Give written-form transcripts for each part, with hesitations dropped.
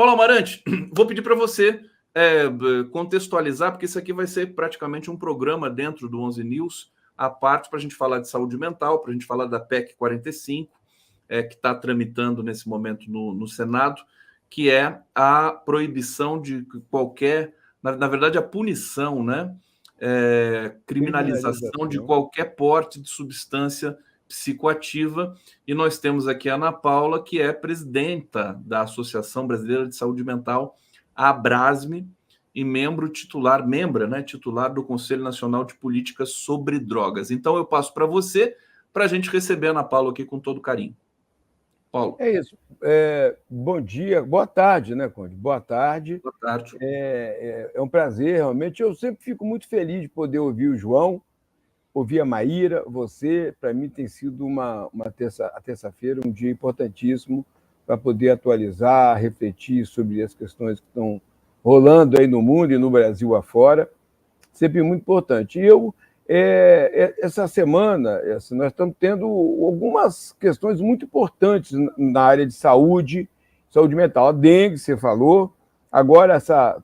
Paulo Amarante, vou pedir para você contextualizar, porque isso aqui vai ser praticamente um programa dentro do 11 News, à parte, para a gente falar de saúde mental, para a gente falar da PEC 45, que está tramitando nesse momento no Senado, que é a proibição de qualquer, na verdade, a punição, né? Criminalização de qualquer porte de substância psicoativa. E nós temos aqui a Ana Paula, que é presidenta da Associação Brasileira de Saúde Mental, a Abrasme, e titular do Conselho Nacional de Políticas sobre Drogas. Então eu passo para você, para a gente receber a Ana Paula aqui com todo carinho. Paulo. É isso. Bom dia, boa tarde, né, Conde? Boa tarde. Boa tarde. É um prazer, realmente. Eu sempre fico muito feliz de poder ouvir o João, ouvir a Maíra, você. Para mim tem sido a terça-feira um dia importantíssimo para poder atualizar, refletir sobre as questões que estão rolando aí no mundo e no Brasil afora. Sempre muito importante. E essa semana, nós estamos tendo algumas questões muito importantes na área de saúde mental. A dengue, você falou, agora essa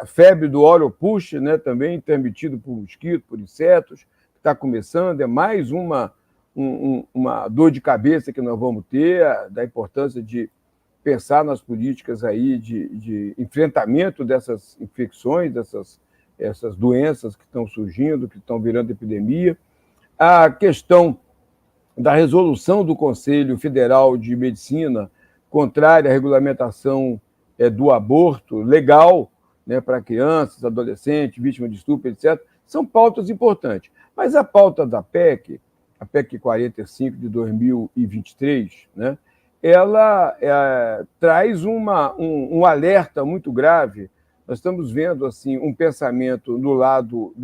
febre do Oropouche, né, também transmitido por mosquito, por insetos, que está começando, é mais uma dor de cabeça que nós vamos ter, da importância de pensar nas políticas aí de enfrentamento dessas infecções, essas doenças que estão surgindo, que estão virando epidemia. A questão da resolução do Conselho Federal de Medicina contrária à regulamentação do aborto legal, né, para crianças, adolescentes, vítimas de estupro, etc., são pautas importantes. Mas a pauta da PEC, a PEC 45 de 2023, né, ela traz um alerta muito grave. Nós estamos vendo assim, um pensamento no lado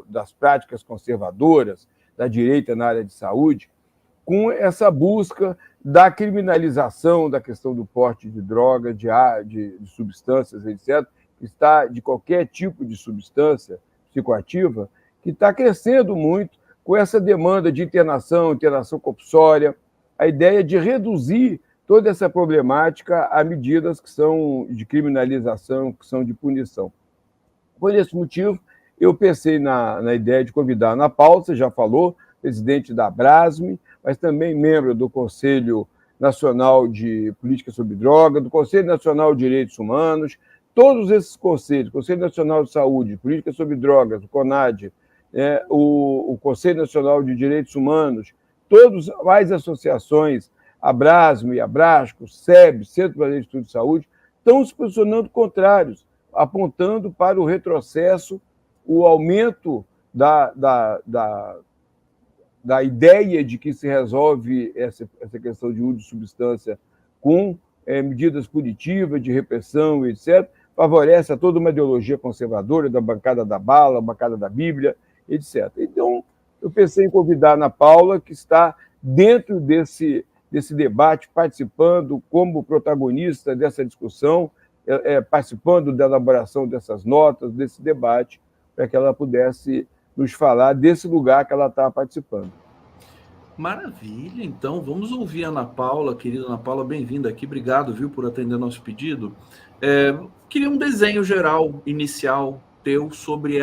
das práticas conservadoras, da direita na área de saúde, com essa busca da criminalização da questão do porte de droga, de substâncias, etc., de qualquer tipo de substância psicoativa, que está crescendo muito com essa demanda de internação compulsória, a ideia de reduzir toda essa problemática a medidas que são de criminalização, que são de punição. Por esse motivo, eu pensei na ideia de convidar a Ana Paula, você já falou, presidente da Abrasme, mas também membro do Conselho Nacional de Política sobre Drogas, do Conselho Nacional de Direitos Humanos, todos esses conselhos, Conselho Nacional de Saúde, Política sobre Drogas, o CONAD, o Conselho Nacional de Direitos Humanos, todas as associações, Abrasme, Abrasco, SEB, Centro Brasileiro de Estudo de Saúde, estão se posicionando contrários, apontando para o retrocesso, o aumento da ideia de que se resolve essa questão de uso de substância com medidas punitivas, de repressão, etc., favorece a toda uma ideologia conservadora da bancada da bala, bancada da Bíblia, etc. Então, eu pensei em convidar a Ana Paula, que está dentro desse debate, participando como protagonista dessa discussão, participando da elaboração dessas notas, desse debate, para que ela pudesse nos falar desse lugar que ela está participando. Maravilha, então vamos ouvir a Ana Paula, querida Ana Paula, bem-vinda aqui, obrigado, viu, por atender nosso pedido. Queria um desenho geral, inicial, teu, sobre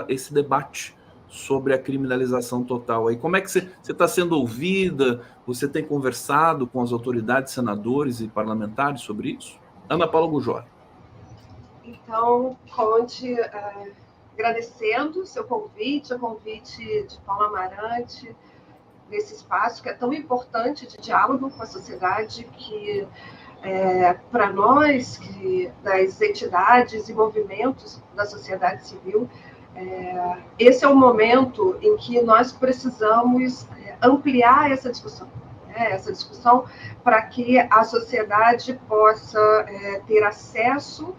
esse debate, sobre a criminalização total. Aí, como é que você está sendo ouvida? Você tem conversado com as autoridades, senadores e parlamentares sobre isso? Ana Paula Gujor. Então, Conde, agradecendo o seu convite, o convite de Paulo Amarante, nesse espaço que é tão importante de diálogo com a sociedade, que para nós, das entidades e movimentos da sociedade civil, esse é o momento em que nós precisamos ampliar essa discussão para que a sociedade possa ter acesso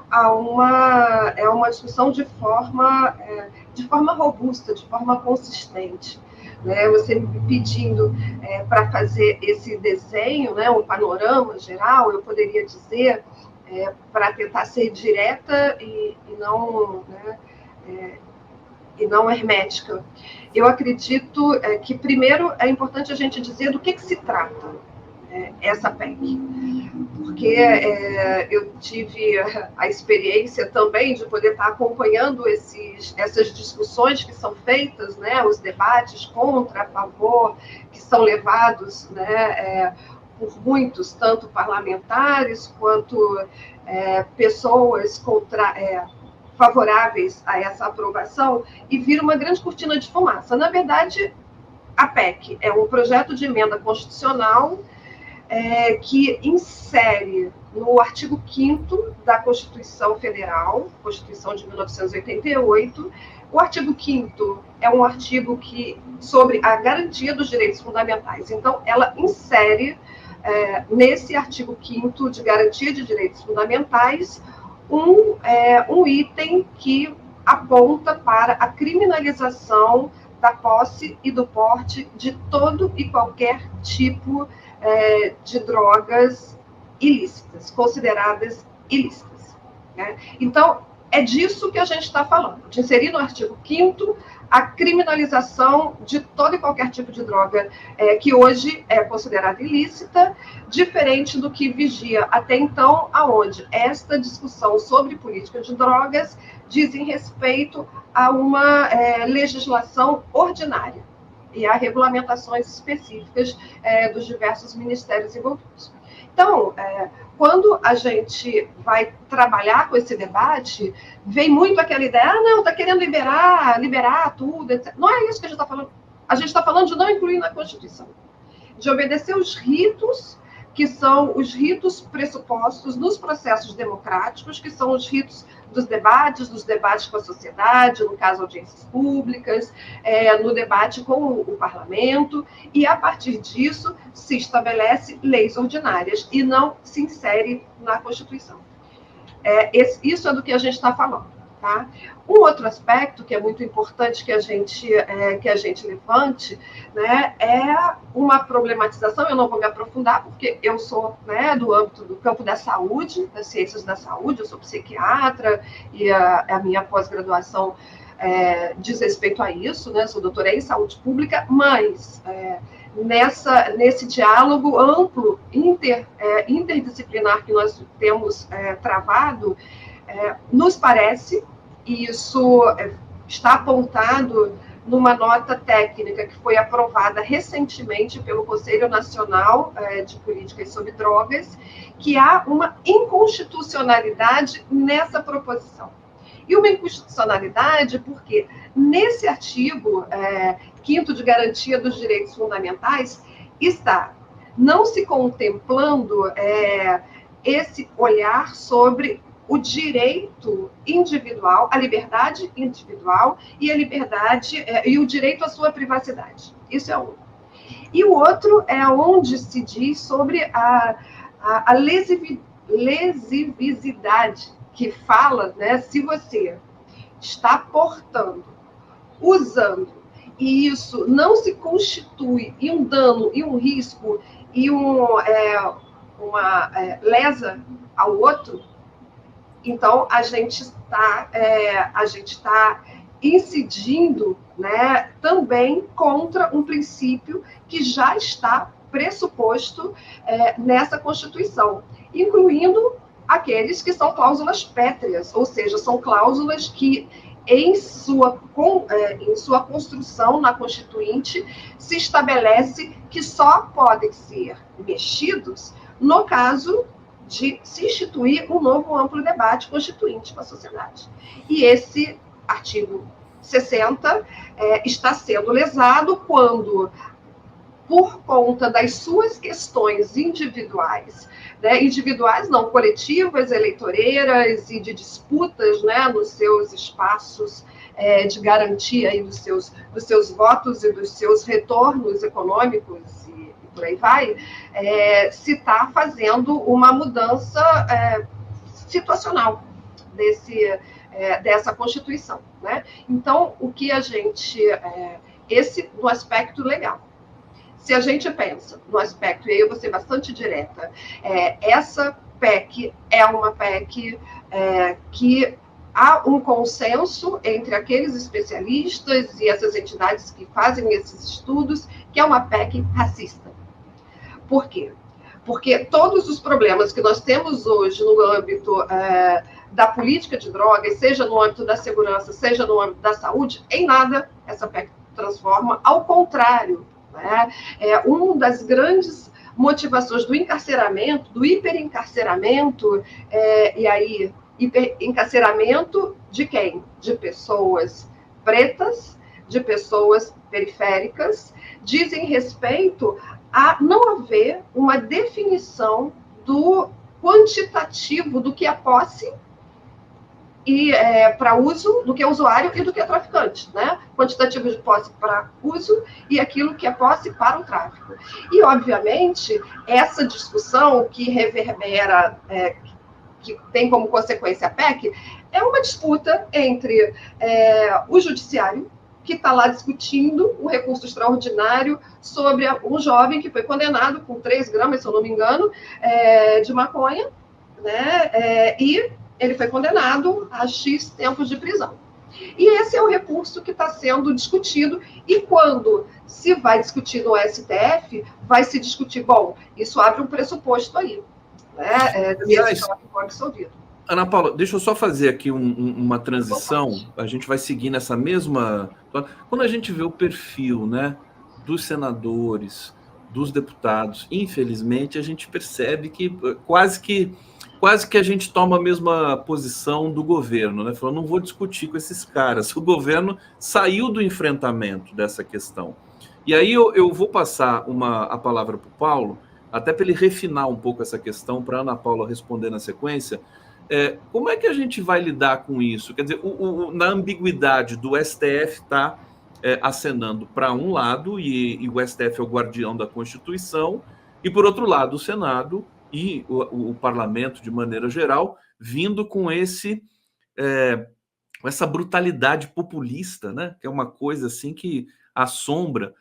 a uma discussão de forma robusta, de forma consistente. Você me pedindo para fazer esse desenho, um panorama geral, eu poderia dizer, para tentar ser direta e não hermética. Eu acredito que, primeiro, é importante a gente dizer do que se trata essa PEC. porque eu tive a experiência também de poder estar acompanhando essas discussões que são feitas, né, os debates contra, a favor, que são levados, né, por muitos, tanto parlamentares quanto pessoas favoráveis a essa aprovação, e vira uma grande cortina de fumaça. Na verdade, a PEC é um projeto de emenda constitucional que insere no artigo 5º da Constituição Federal, Constituição de 1988. O artigo 5º é um artigo sobre a garantia dos direitos fundamentais. Então, ela insere nesse artigo 5º de garantia de direitos fundamentais um item que aponta para a criminalização da posse e do porte de todo e qualquer tipo de drogas ilícitas, consideradas ilícitas, né? Então, é disso que a gente está falando, de inserir no artigo 5º a criminalização de todo e qualquer tipo de droga que hoje é considerada ilícita, diferente do que vigia até então, aonde esta discussão sobre política de drogas dizem respeito a uma legislação ordinária e a regulamentações específicas dos diversos ministérios envolvidos. Então, quando a gente vai trabalhar com esse debate, vem muito aquela ideia, não, está querendo liberar tudo, etc. Não é isso que a gente está falando. A gente está falando de não incluir na Constituição, de obedecer os ritos, que são os ritos pressupostos nos processos democráticos, que são os ritos dos debates com a sociedade, no caso, audiências públicas, no debate com o parlamento, e, a partir disso, se estabelece leis ordinárias e não se insere na Constituição. Isso é do que a gente está falando. Tá? Um outro aspecto que é muito importante que a gente levante, né, é uma problematização. Eu não vou me aprofundar, porque eu sou, né, do campo da saúde, das ciências da saúde, eu sou psiquiatra, e a minha pós-graduação diz respeito a isso, né, sou doutora em saúde pública, mas nesse diálogo amplo, interdisciplinar que nós temos travado, nos parece, e isso está apontado numa nota técnica que foi aprovada recentemente pelo Conselho Nacional de Políticas sobre Drogas, que há uma inconstitucionalidade nessa proposição. E uma inconstitucionalidade porque, nesse artigo 5º de garantia dos direitos fundamentais, está não se contemplando esse olhar sobre o direito individual, a liberdade individual e a liberdade e o direito à sua privacidade. Isso é um. E o outro é onde se diz sobre a lesividade, que fala, né, se você está portando, usando, e isso não se constitui em um dano, em um risco, e uma lesa ao outro, então a gente está incidindo, né, também contra um princípio que já está pressuposto nessa Constituição, incluindo aqueles que são cláusulas pétreas, ou seja, são cláusulas que, em sua construção na Constituinte, se estabelece que só podem ser mexidos no caso de se instituir um novo amplo debate constituinte com a sociedade. E esse artigo 60 está sendo lesado quando, por conta das suas questões individuais, né, individuais não, coletivas, eleitoreiras e de disputas, né, nos seus espaços de garantia aí dos seus votos e dos seus retornos econômicos e por aí vai, se está fazendo uma mudança situacional dessa Constituição, né? Então, o que a gente... esse no aspecto legal. Se a gente pensa no aspecto, e aí eu vou ser bastante direta, essa PEC é uma PEC que há um consenso entre aqueles especialistas e essas entidades que fazem esses estudos, que é uma PEC racista. Por quê? Porque todos os problemas que nós temos hoje no âmbito da política de drogas, seja no âmbito da segurança, seja no âmbito da saúde, em nada essa PEC transforma, ao contrário, né? Uma das grandes motivações do encarceramento, do hiperencarceramento, e aí, hiperencarceramento de quem? De pessoas pretas, de pessoas periféricas, dizem respeito a não haver uma definição do quantitativo do que é posse e para uso, do que é usuário e do que é traficante, né? Quantitativo de posse para uso e aquilo que é posse para o tráfico. E, obviamente, essa discussão que reverbera, que tem como consequência a PEC, é uma disputa entre o judiciário, que está lá discutindo um recurso extraordinário sobre um jovem que foi condenado com 3 gramas, se eu não me engano, de maconha, né? E ele foi condenado a X tempos de prisão. E esse é o recurso que está sendo discutido, e quando se vai discutir no STF, vai se discutir, bom, isso abre um pressuposto aí, né? Desse jovem foi absolvido. Ana Paula, deixa eu só fazer aqui uma transição, a gente vai seguir nessa mesma... Quando a gente vê o perfil, né, dos senadores, dos deputados, infelizmente, a gente percebe que quase que a gente toma a mesma posição do governo, né? Falando, não vou discutir com esses caras. O governo saiu do enfrentamento dessa questão. E aí eu vou passar a palavra para o Paulo, até para ele refinar um pouco essa questão, para a Ana Paula responder na sequência. Como é que a gente vai lidar com isso? Quer dizer, na ambiguidade do STF está acenando para um lado, e o STF é o guardião da Constituição, e por outro lado o Senado e o Parlamento, de maneira geral, vindo com essa brutalidade populista, né? Que é uma coisa assim que assombra,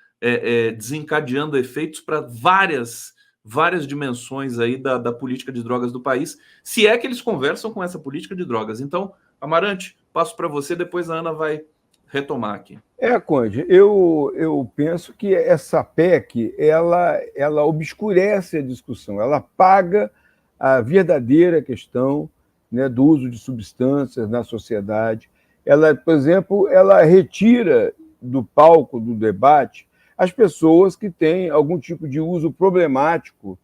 desencadeando efeitos para várias dimensões aí da política de drogas do país, se é que eles conversam com essa política de drogas. Então, Amarante, passo para você, depois a Ana vai retomar aqui. Conde, eu penso que essa PEC, ela obscurece a discussão, ela apaga a verdadeira questão, né, do uso de substâncias na sociedade. Ela, por exemplo, ela retira do palco do debate as pessoas que têm algum tipo de uso problemático,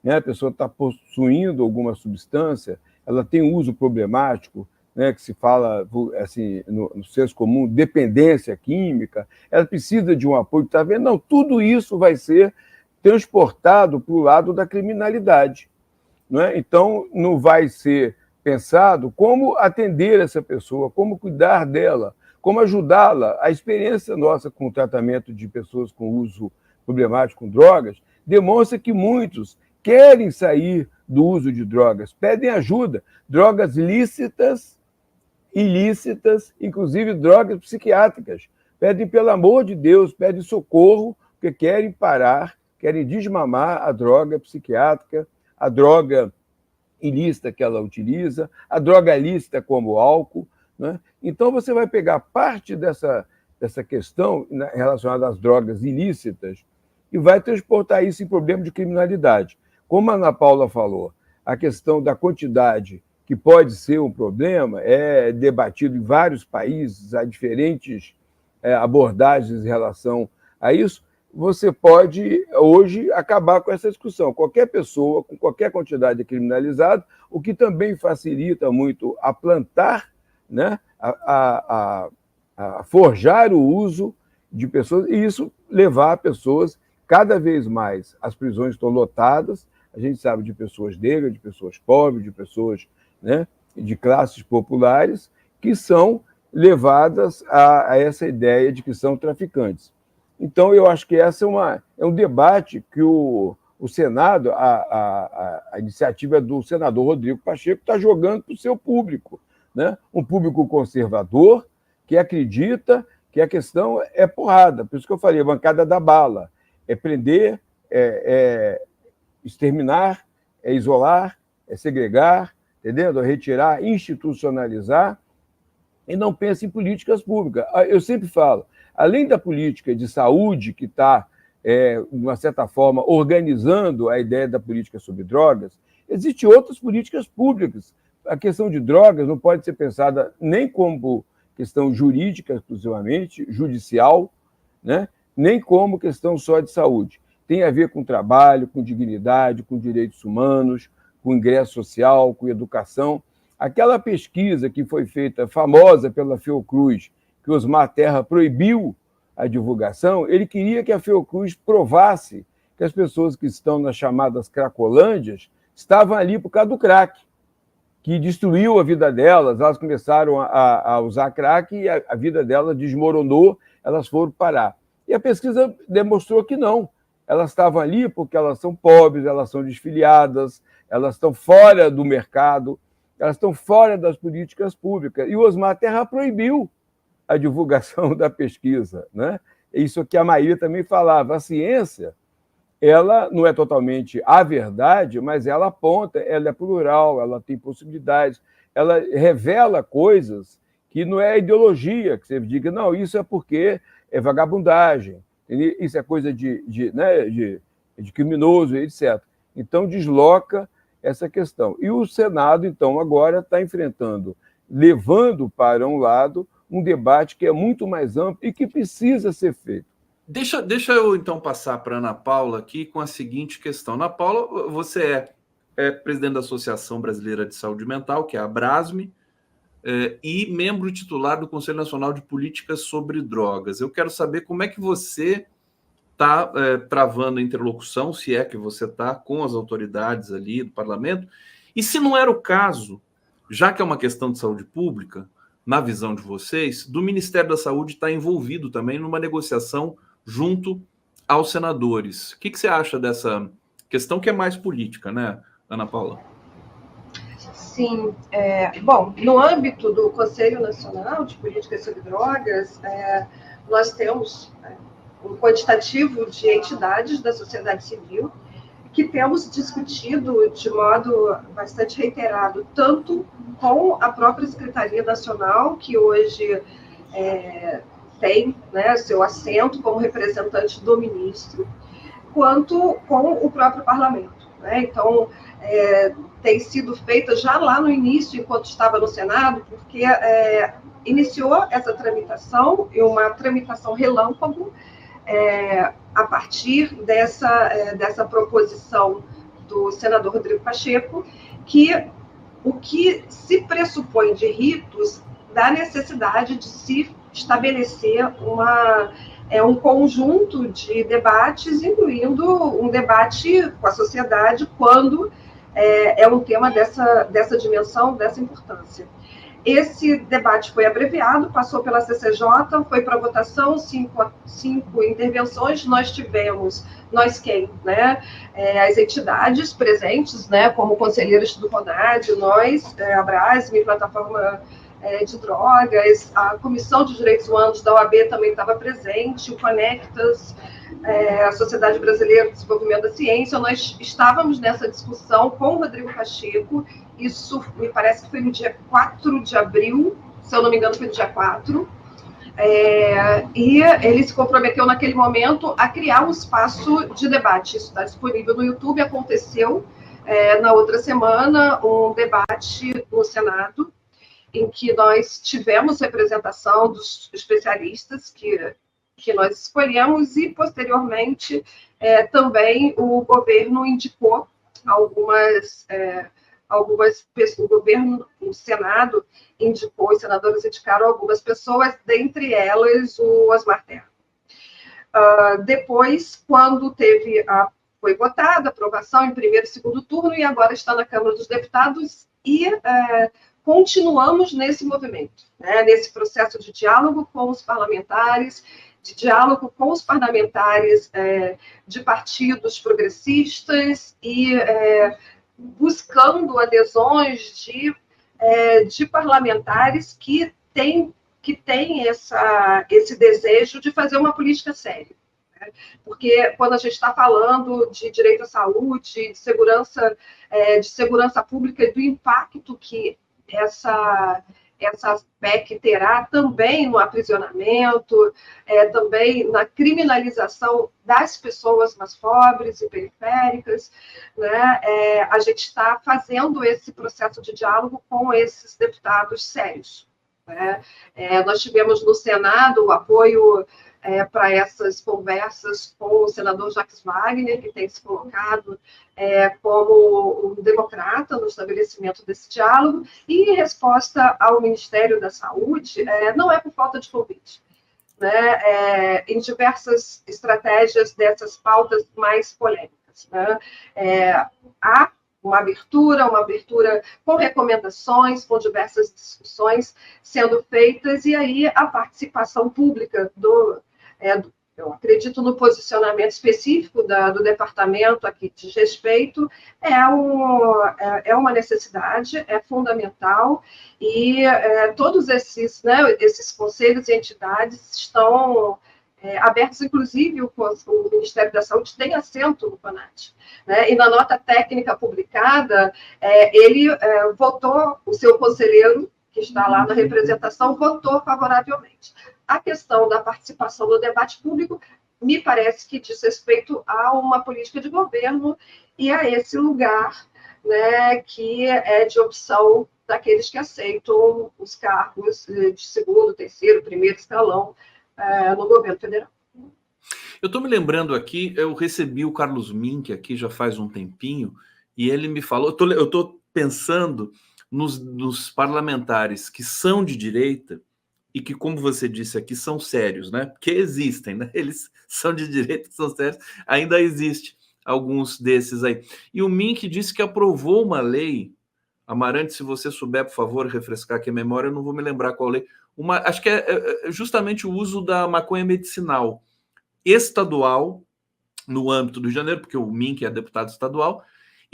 né? A pessoa está possuindo alguma substância, ela tem um uso problemático, né? Que se fala assim, no senso comum, dependência química, ela precisa de um apoio, está vendo? Não, tudo isso vai ser transportado para o lado da criminalidade, não é? Então, não vai ser pensado como atender essa pessoa, como cuidar dela, como ajudá-la. A experiência nossa com o tratamento de pessoas com uso problemático com drogas demonstra que muitos querem sair do uso de drogas, pedem ajuda, drogas lícitas, ilícitas, inclusive drogas psiquiátricas. Pedem, pelo amor de Deus, pedem socorro, porque querem parar, querem desmamar a droga psiquiátrica, a droga ilícita que ela utiliza, a droga lícita como o álcool, né? Então, você vai pegar parte dessa questão relacionada às drogas ilícitas e vai transportar isso em problema de criminalidade. Como a Ana Paula falou, a questão da quantidade, que pode ser um problema, é debatido em vários países, há diferentes abordagens em relação a isso. Você pode, hoje, acabar com essa discussão. Qualquer pessoa, com qualquer quantidade é criminalizado, o que também facilita muito a plantar, né, a forjar o uso de pessoas, e isso levar pessoas cada vez mais. As prisões estão lotadas, a gente sabe de pessoas negras, de pessoas pobres, de pessoas, né, de classes populares, que são levadas a essa ideia de que são traficantes. Então, eu acho que essa é um debate que o Senado, a iniciativa do senador Rodrigo Pacheco, está jogando para o seu público, né? Um público conservador que acredita que a questão é porrada. Por isso que eu falei, a bancada da bala. É prender, exterminar, é isolar, é segregar, entendeu? É retirar, institucionalizar, e não pensa em políticas públicas. Eu sempre falo, além da política de saúde que está de uma certa forma, organizando a ideia da política sobre drogas, existem outras políticas públicas. A questão de drogas não pode ser pensada nem como questão jurídica exclusivamente, judicial, né? Nem como questão só de saúde. Tem a ver com trabalho, com dignidade, com direitos humanos, com ingresso social, com educação. Aquela pesquisa que foi feita, famosa pela Fiocruz, que Osmar Terra proibiu a divulgação, ele queria que a Fiocruz provasse que as pessoas que estão nas chamadas cracolândias estavam ali por causa do crack, que destruiu a vida delas, elas começaram a usar crack e a vida delas desmoronou, elas foram parar. E a pesquisa demonstrou que não. Elas estavam ali porque elas são pobres, elas são desfiliadas, elas estão fora do mercado, elas estão fora das políticas públicas. E o Osmar Terra proibiu a divulgação da pesquisa, né? Isso que a Maíra também falava. A ciência, ela não é totalmente a verdade, mas ela aponta, ela é plural, ela tem possibilidades, ela revela coisas que não é ideologia, que você diga, não, isso é porque é vagabundagem, isso é coisa de criminoso, etc. Então, desloca essa questão. E o Senado, então, agora está enfrentando, levando para um lado um debate que é muito mais amplo e que precisa ser feito. Deixa eu, então, passar para a Ana Paula aqui com a seguinte questão. Ana Paula, você é presidente da Associação Brasileira de Saúde Mental, que é a Abrasme, e membro titular do Conselho Nacional de Políticas sobre Drogas. Eu quero saber como é que você está travando a interlocução, se é que você está, com as autoridades ali do parlamento, e se não era o caso, já que é uma questão de saúde pública, na visão de vocês, do Ministério da Saúde estar envolvido também numa negociação junto aos senadores. O que você acha dessa questão que é mais política, né, Ana Paula? Sim. Bom, no âmbito do Conselho Nacional de Políticas sobre Drogas, nós temos um quantitativo de entidades da sociedade civil que temos discutido de modo bastante reiterado, tanto com a própria Secretaria Nacional, que hoje tem, né, seu assento como representante do ministro, quanto com o próprio parlamento, né? Então, tem sido feita já lá no início, enquanto estava no Senado, porque iniciou essa tramitação, e uma tramitação relâmpago, a partir dessa proposição do senador Rodrigo Pacheco, que o que se pressupõe de ritos da necessidade de se estabelecer um conjunto de debates, incluindo um debate com a sociedade, quando é um tema dessa dimensão, dessa importância. Esse debate foi abreviado, passou pela CCJ, foi para votação, cinco intervenções. Nós tivemos, né? As entidades presentes, né? Como conselheiros do CONAD, nós, a Abrasme, Plataforma de Drogas, a Comissão de Direitos Humanos da OAB também estava presente, o Conectas, a Sociedade Brasileira de Desenvolvimento da Ciência. Nós estávamos nessa discussão com o Rodrigo Pacheco. Isso me parece que foi no dia 4 de abril, se eu não me engano, foi no dia 4. E ele se comprometeu naquele momento a criar um espaço de debate. Isso está disponível no YouTube. Aconteceu na outra semana um debate no Senado, em que nós tivemos representação dos especialistas que nós escolhemos, e posteriormente também o governo indicou algumas pessoas, o governo, o Senado indicou, os senadores indicaram algumas pessoas, dentre elas o Osmar Terra. Depois, quando foi votada a aprovação em primeiro e segundo turno, e agora está na Câmara dos Deputados, e continuamos nesse movimento, né, nesse processo de diálogo com os parlamentares, de partidos progressistas, e buscando adesões de parlamentares que têm esse desejo de fazer uma política séria. Porque quando a gente está falando de direito à saúde, de segurança pública, e do impacto que essa PEC terá também no aprisionamento, também na criminalização das pessoas mais pobres e periféricas, né? A gente está fazendo esse processo de diálogo com esses deputados sérios, né? Nós tivemos no Senado o apoio para essas conversas com o senador Jacques Wagner, que tem se colocado como um democrata no estabelecimento desse diálogo, e em resposta ao Ministério da Saúde, não é por falta de convite, né? Em diversas estratégias dessas pautas mais polêmicas, né? Há uma abertura com recomendações, com diversas discussões sendo feitas, e aí a participação pública eu acredito no posicionamento específico do departamento aqui de respeito, é uma necessidade, é fundamental, e todos esses, né, esses conselhos e entidades estão abertos, inclusive o Ministério da Saúde tem assento no CONAT, né? E na nota técnica publicada, ele votou, o seu conselheiro, que está lá na representação, votou favoravelmente. A questão da participação no debate público me parece que diz respeito a uma política de governo e a esse lugar, né, que é de opção daqueles que aceitam os cargos de segundo, terceiro, primeiro escalão no governo federal. Eu estou me lembrando aqui, eu recebi o Carlos Mink aqui já faz um tempinho, e ele me falou, eu estou pensando nos parlamentares que são de direita e que, como você disse aqui, são sérios, né? Porque existem, né? Eles são de direita, são sérios, ainda existe alguns desses aí. E o Mink disse que aprovou uma lei, Amarante, se você souber, por favor, refrescar aqui a memória, eu não vou me lembrar qual lei, acho que é justamente o uso da maconha medicinal estadual no âmbito do Rio de Janeiro, porque o Mink é deputado estadual,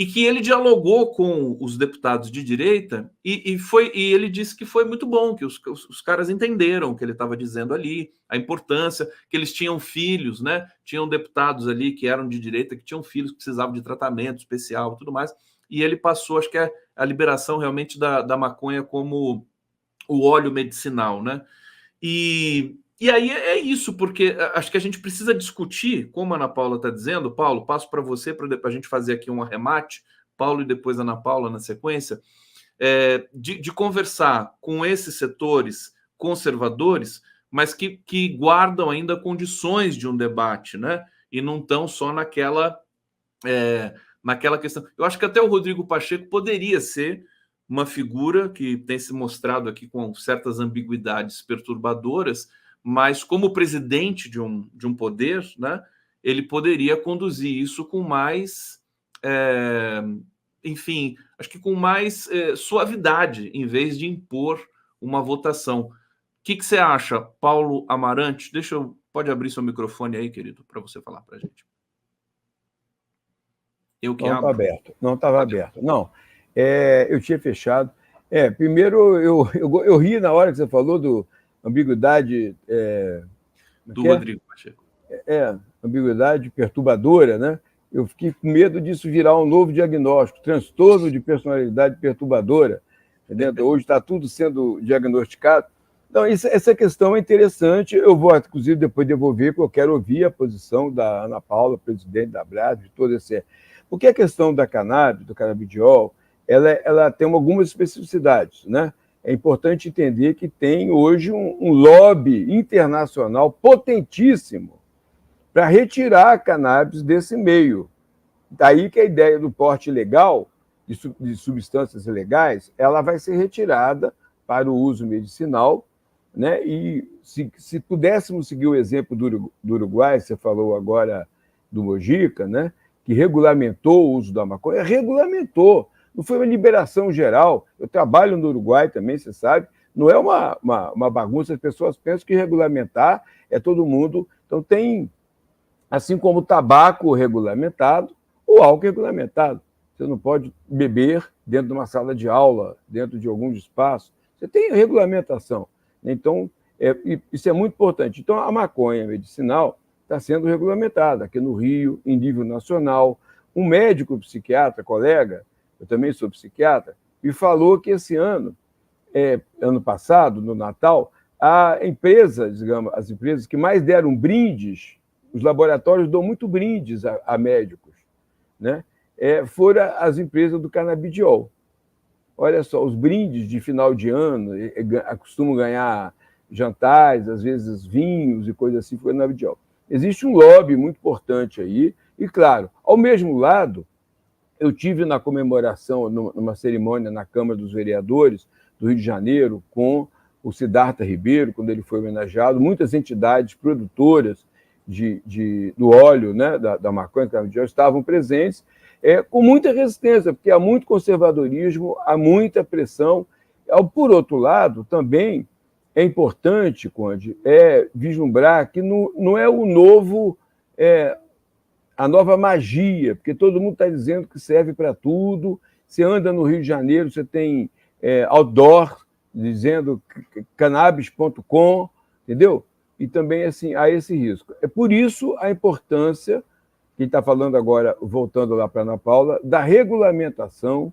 e que ele dialogou com os deputados de direita e ele disse que foi muito bom, que os caras entenderam o que ele estava dizendo ali, a importância, que eles tinham filhos, né? Tinham deputados ali que eram de direita, que tinham filhos que precisavam de tratamento especial e tudo mais, e ele passou, acho que é a liberação realmente da maconha como o óleo medicinal, né? E aí é isso, porque acho que a gente precisa discutir, como a Ana Paula está dizendo. Paulo, passo para você para a gente fazer aqui um arremate, Paulo e depois a Ana Paula na sequência, de conversar com esses setores conservadores, mas que guardam ainda condições de um debate, né? E não estão só naquela questão. Eu acho que até o Rodrigo Pacheco poderia ser uma figura que tem se mostrado aqui com certas ambiguidades perturbadoras, mas como presidente de um poder, né, ele poderia conduzir isso com mais, enfim, acho que com mais suavidade, em vez de impor uma votação. O que você acha, Paulo Amarante? Pode abrir seu microfone aí, querido, para você falar para a gente. Eu que abro. Não estava aberto. Não, eu tinha fechado. Primeiro, eu ri na hora que você falou do ambiguidade... do Rodrigo Pacheco. Ambiguidade perturbadora, né? Eu fiquei com medo disso virar um novo diagnóstico, transtorno de personalidade perturbadora. Entendeu? Hoje está tudo sendo diagnosticado. Então, essa questão é interessante. Eu vou, inclusive, depois devolver, porque eu quero ouvir a posição da Ana Paula, presidente da Abrad, de todo esse... Porque a questão da cannabis, do canabidiol, ela tem algumas especificidades, né? É importante entender que tem hoje um lobby internacional potentíssimo para retirar a cannabis desse meio. Daí que a ideia do porte legal de substâncias ilegais, ela vai ser retirada para o uso medicinal, né? E se pudéssemos seguir o exemplo do Uruguai, você falou agora do Mojica, né? Que regulamentou o uso da maconha, regulamentou. Não foi uma liberação geral. Eu trabalho no Uruguai também, você sabe. Não é uma bagunça. As pessoas pensam que regulamentar é todo mundo. Então, tem, assim como o tabaco regulamentado, o álcool regulamentado. Você não pode beber dentro de uma sala de aula, dentro de alguns espaços. Você tem regulamentação. Então, isso é muito importante. Então, a maconha medicinal está sendo regulamentada aqui no Rio, em nível nacional. Um médico psiquiatra, colega, eu também sou psiquiatra, me falou que esse ano ano passado, no Natal, a empresa, digamos, as empresas que mais deram brindes, os laboratórios dão muito brindes a médicos, né? Foram as empresas do canabidiol. Olha só, os brindes de final de ano, costumam ganhar jantares, às vezes vinhos e coisas assim, foi canabidiol. Existe um lobby muito importante aí, e, claro, ao mesmo lado, eu tive na comemoração, numa cerimônia na Câmara dos Vereadores do Rio de Janeiro, com o Siddhartha Ribeiro, quando ele foi homenageado, muitas entidades produtoras do óleo, né, da maconha, do canabidiol, estavam presentes, com muita resistência, porque há muito conservadorismo, há muita pressão. Por outro lado, também é importante, Conde, vislumbrar que não é o novo, a nova magia, porque todo mundo está dizendo que serve para tudo. Você anda no Rio de Janeiro, você tem outdoor, dizendo cannabis.com, entendeu? E também, assim, há esse risco. É por isso a importância, quem está falando agora, voltando lá para a Ana Paula, da regulamentação,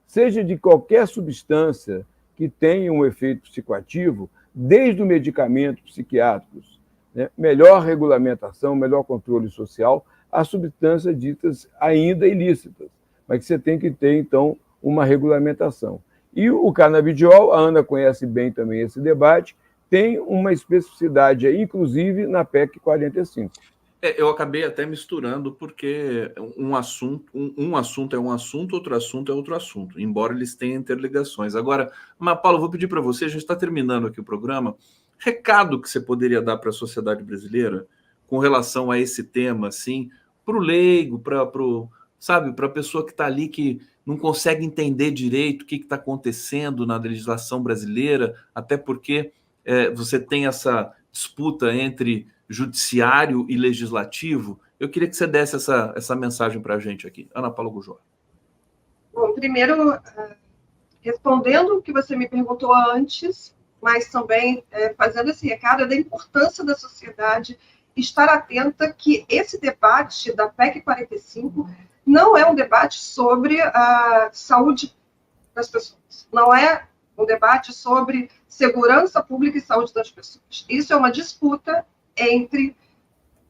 seja de qualquer substância que tenha um efeito psicoativo, desde o medicamento psiquiátricos, né? Melhor regulamentação, melhor controle social, há substâncias ditas ainda ilícitas, mas que você tem que ter, então, uma regulamentação. E o canabidiol, a Ana conhece bem também esse debate, tem uma especificidade, inclusive na PEC 45. Eu acabei até misturando, porque um assunto é um assunto, outro assunto é outro assunto, embora eles tenham interligações. Agora, Paula, vou pedir para você, a gente está terminando aqui o programa, recado que você poderia dar para a sociedade brasileira com relação a esse tema, assim, para o leigo, para a pessoa que está ali, que não consegue entender direito o que está acontecendo na legislação brasileira, até porque você tem essa disputa entre judiciário e legislativo. Eu queria que você desse essa mensagem para a gente aqui. Ana Paula Gujó. Bom, primeiro, respondendo o que você me perguntou antes, mas também fazendo esse recado da importância da sociedade estar atenta que esse debate da PEC 45 não é um debate sobre a saúde das pessoas, não é um debate sobre segurança pública e saúde das pessoas. Isso é uma disputa entre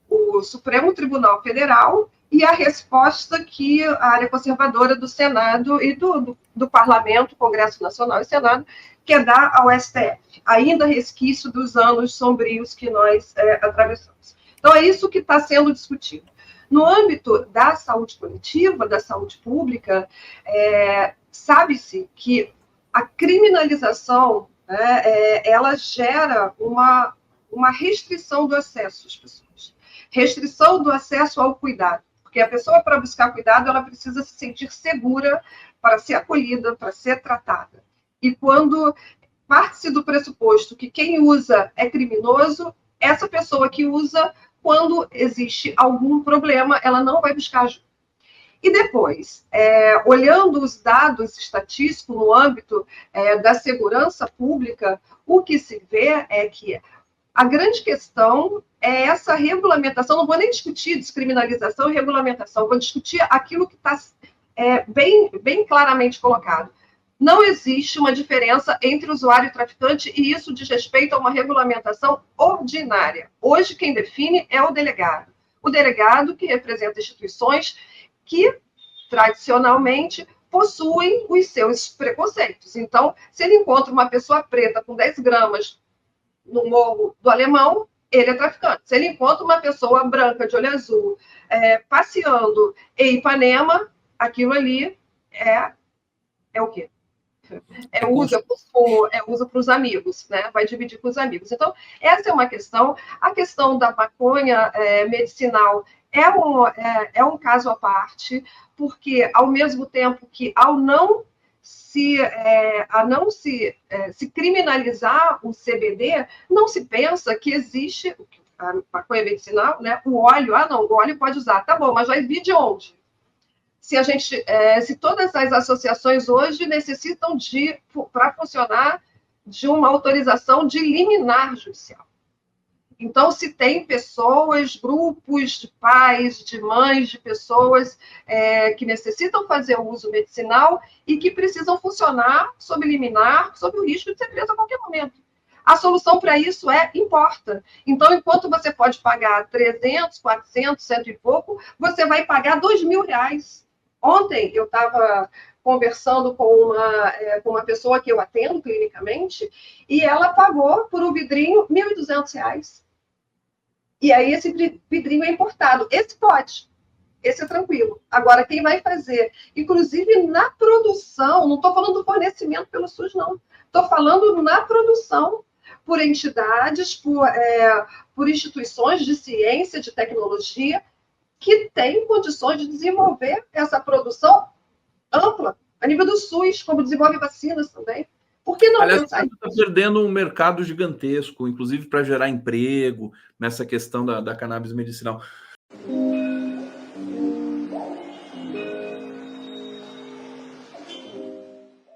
o Supremo Tribunal Federal e a resposta que a área conservadora do Senado e do Parlamento, Congresso Nacional e Senado, quer dar ao STF, ainda resquício dos anos sombrios que nós atravessamos. Então, é isso que está sendo discutido. No âmbito da saúde coletiva, da saúde pública, sabe-se que a criminalização, ela gera uma restrição do acesso às pessoas, restrição do acesso ao cuidado, porque a pessoa, para buscar cuidado, ela precisa se sentir segura para ser acolhida, para ser tratada. E quando parte-se do pressuposto que quem usa é criminoso, essa pessoa que usa, quando existe algum problema, ela não vai buscar ajuda. E depois, olhando os dados estatísticos no âmbito da segurança pública, o que se vê é que a grande questão é essa regulamentação. Não vou nem discutir descriminalização e regulamentação, vou discutir aquilo que está bem claramente colocado. Não existe uma diferença entre usuário e traficante, e isso diz respeito a uma regulamentação ordinária. Hoje, quem define é o delegado. O delegado que representa instituições que, tradicionalmente, possuem os seus preconceitos. Então, se ele encontra uma pessoa preta com 10 gramas no Morro do Alemão, ele é traficante. Se ele encontra uma pessoa branca de olho azul passeando em Ipanema, aquilo ali é o quê? Usa para os amigos, né? Vai dividir com os amigos. Então, essa é uma questão. A questão da maconha medicinal é um caso à parte, porque, ao mesmo tempo que, ao não se criminalizar o CBD, não se pensa que existe a maconha medicinal, né? O óleo, o óleo pode usar, tá bom, mas vai vir de onde? Se todas as associações hoje necessitam para funcionar, de uma autorização de liminar judicial. Então, se tem pessoas, grupos de pais, de mães, de pessoas que necessitam fazer o uso medicinal e que precisam funcionar sob liminar, sob o risco de ser preso a qualquer momento. A solução para isso importa. Então, enquanto você pode pagar 300, 400, 100 e pouco, você vai pagar R$2.000. Ontem eu estava conversando com uma pessoa que eu atendo clinicamente e ela pagou por um vidrinho R$1.200. E aí esse vidrinho é importado. Esse pode. Esse é tranquilo. Agora, quem vai fazer, inclusive na produção, não estou falando do fornecimento pelo SUS, não. Estou falando na produção, por entidades, por instituições de ciência, de tecnologia, que têm condições de desenvolver essa produção ampla, a nível do SUS, como desenvolve vacinas também. Por que não pensar nisso? Está perdendo um mercado gigantesco, inclusive para gerar emprego, nessa questão da cannabis medicinal.